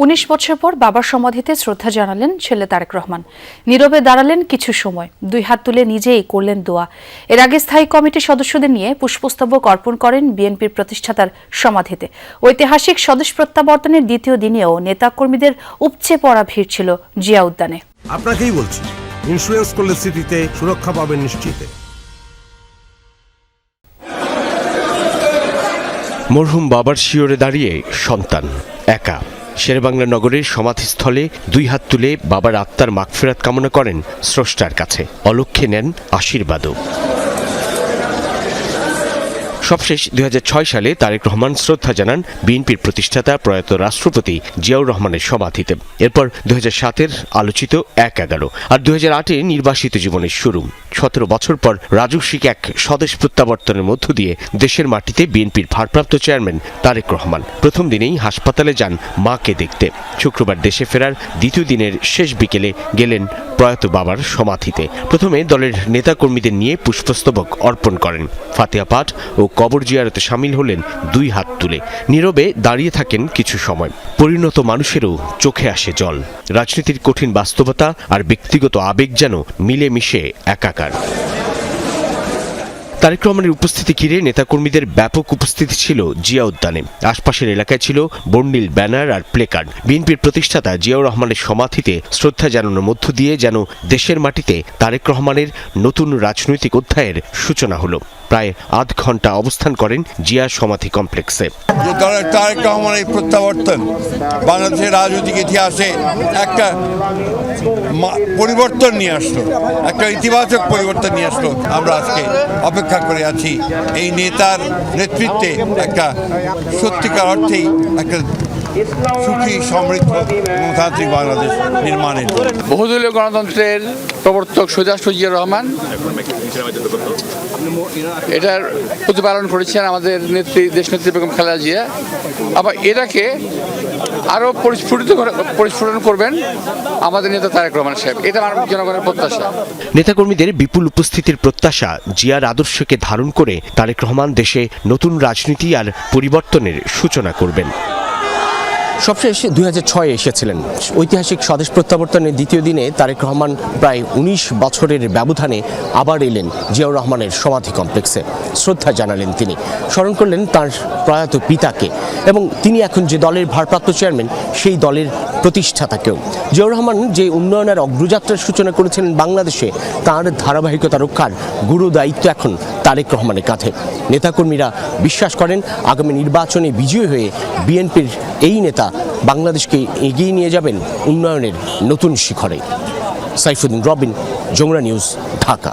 19 বছর পর বাবার সমাধিতে শ্রদ্ধা জানালেন ছেলে তারেক রহমান। নীরবে দাঁড়ালেন কিছু সময়, দুই হাত তুলে নিজেই করলেন দোয়া। এর আগে স্থায়ী কমিটির সদস্যদের নিয়ে পুষ্পস্তবক অর্পণ করেন বিএনপির প্রতিষ্ঠাতার সমাধিতে। ঐতিহাসিক স্বদেশ প্রত্যাবর্তনের দ্বিতীয় দিনেও নেতাকর্মীদের উপচে পড়া ভিড় ছিল জিয়া উদ্যানে। আপনাকেই বলছি, ইন্স্যুরেন্স করলে স্মৃতিতে সুরক্ষা পাবেন নিশ্চিতে। মরহুম বাবার শিয়রে দাঁড়িয়ে সন্তান একা শেরেবাংলা নগরের সমাধিস্থলে দুই হাত তুলে বাবার আত্মার মাগফিরাত কামনা করেন স্রষ্টার কাছে, অলক্ষ্যে নেন আশীর্বাদও। সবশেষ 2006 সালে তারেক রহমান শ্রদ্ধা জানান বিএনপির প্রতিষ্ঠাতা প্রয়াত রাষ্ট্রপতি জিয়াউর রহমানের সমাধিতে। এরপর 2007-এর আলোচিত 1/11 আর 2008-এ নির্বাসিত জীবনের শুরু। 17 বছর পর রাজস্বিক এক স্বদেশ প্রত্যাবর্তনের মধ্য দিয়ে দেশের মাটিতে বিএনপির ভারপ্রাপ্ত চেয়ারম্যান তারেক রহমান প্রথম দিনেই হাসপাতালে যান মাকে দেখতে। শুক্রবার দেশে ফেরার দ্বিতীয় দিনের শেষ বিকেলে গেলেন প্রয়াত বাবার সমাধিতে। প্রথমে দলের নেতাকর্মীদের নিয়ে পুষ্পস্তবক অর্পণ করেন, ফাতিহা পাঠ ও কবর জিয়ারতে শামিল হলেন দুই হাত তুলে। নীরবে দাঁড়িয়ে থাকেন কিছু সময়। পরিণত মানুষেরও চোখে আসে জল। রাজনীতির কঠিন বাস্তবতা আর ব্যক্তিগত আবেগ যেন মিলেমিশে একাকার। তারেক রহমানের উপস্থিতি ঘিরে নেতাকর্মীদের ব্যাপক উপস্থিতি ছিল জিয়া উদ্যানে। আশপাশের এলাকায় ছিল বর্ণিল ব্যানার আর প্লেকার্ড। বিএনপির প্রতিষ্ঠাতা জিয়াউর রহমানের সমাধিতে শ্রদ্ধা জানানোর মধ্য দিয়ে যেন দেশের মাটিতে তারেক রহমানের নতুন রাজনৈতিক অধ্যায়ের সূচনা হলো। প্রায় আধ ঘন্টা অবস্থান করেন জিয়া সমাধি কমপ্লেক্সে। তারেক রহমানের প্রত্যাবর্তন বাংলাদেশের রাজনৈতিক ইতিহাসে একটা পরিবর্তন নিয়ে আসলো, একটা ইতিবাচক পরিবর্তন নিয়ে আসলো। আমরা আজকে অপেক্ষা করে আছি এই নেতার নেতৃত্বে একটা সত্যিকার অর্থেই একটা সুখী, সমৃদ্ধ গণতান্ত্রিক বাংলাদেশ নির্মাণের। বহুদলীয় গণতন্ত্রের প্রবর্তক শহীদ জিয়া রহমান এটার প্রতিপালন করেছেন আমাদের নেত্রী, দেশনেত্রী বেগম খালেদা জিয়া। আবার এটাকে আরও পরিস্ফুটন করবেন আমাদের নেতা তারেক রহমান সাহেব। এটা আমার জনগণের প্রত্যাশা। নেতাকর্মীদের বিপুল উপস্থিতির প্রত্যাশা জিয়ার আদর্শকে ধারণ করে তারেক রহমান দেশে নতুন রাজনীতি আর পরিবর্তনের সূচনা করবেন। সবশেষ 2006-এ এসেছিলেন। ঐতিহাসিক স্বদেশ প্রত্যাবর্তনের দ্বিতীয় দিনে তারেক রহমান প্রায় 19 বছরের ব্যবধানে আবার এলেন জিয়াউর রহমানের সমাধি কমপ্লেক্সে। শ্রদ্ধা জানালেন তিনি, স্মরণ করলেন তার প্রয়াত পিতাকে এবং তিনি এখন যে দলের ভারপ্রাপ্ত চেয়ারম্যান সেই দলের প্রতিষ্ঠাতাকেও। জিয়াউর রহমান যে উন্নয়নের অগ্রযাত্রার সূচনা করেছিলেন বাংলাদেশে, তার ধারাবাহিকতা রক্ষার গুরু দায়িত্ব এখন তারেক রহমানের কাঁধে। নেতাকর্মীরা বিশ্বাস করেন আগামী নির্বাচনে বিজয়ী হয়ে বিএনপির এই নেতা বাংলাদেশকে এগিয়ে নিয়ে যাবেন উন্নয়নের নতুন শিখরে। সাইফুদ্দিন রবিন, যমুনা নিউজ, ঢাকা।